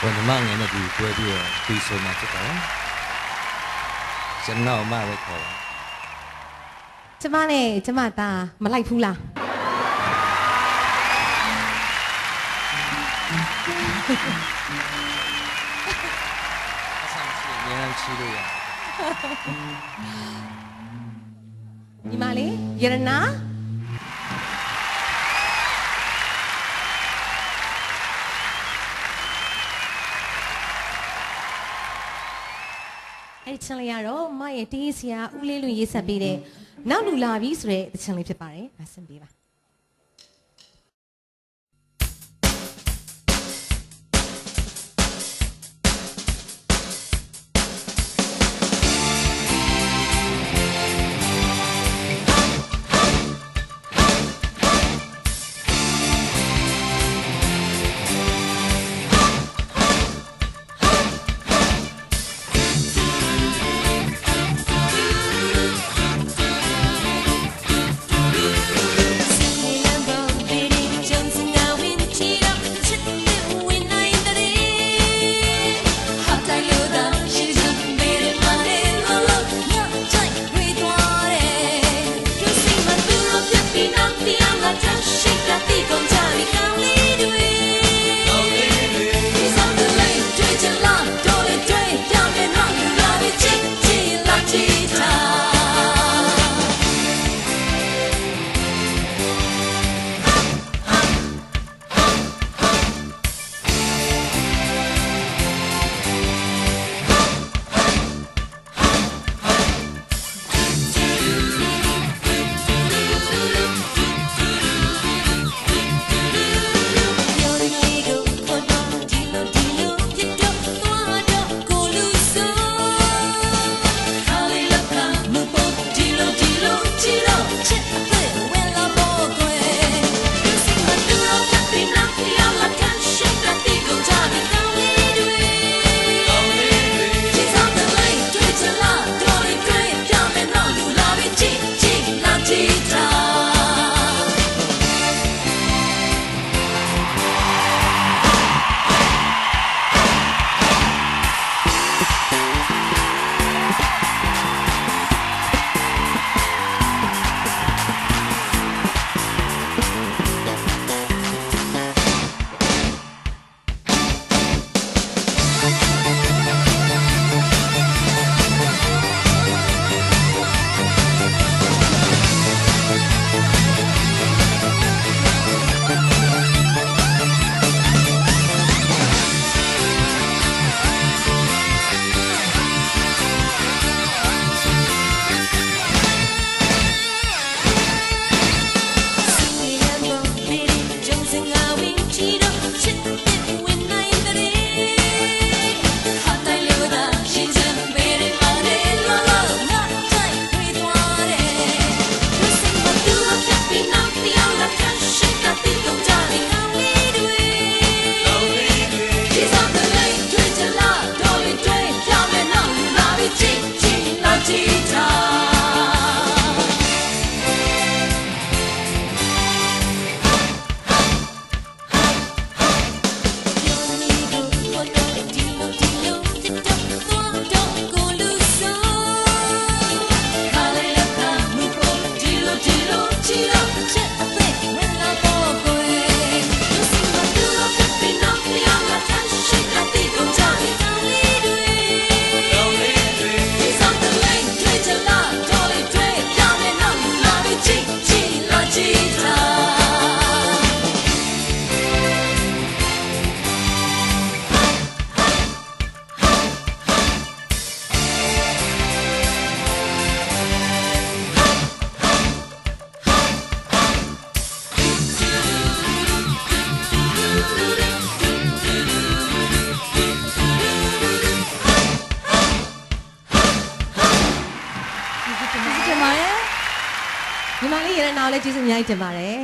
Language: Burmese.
ညီမငယ်နဲ့ဒီပွဲပြီးတော့ပြီးဆုံးမှဖြစ်ပါတယ်ကျွန်တော်အမပဲခေါ်ပါကျမနဲ့ကျမသားမလိုက်ဘူးလားအဆန်စီအများကြီးချီလို့ရညီမလေးရတနာအဲ့ချင်လေးကတော့မရဲ့တီးဆရာဦးလေးလွင်ရေးဆက်ပေးတဲ့နောက်လူလာပြီဆိုတဲ့တချင်လေးဖြစ်ပါတယ်။နားဆင်ပေးပါညီမလေးရတနာလည်းကျေးဇူးအများကြီးတင်ပါတယ်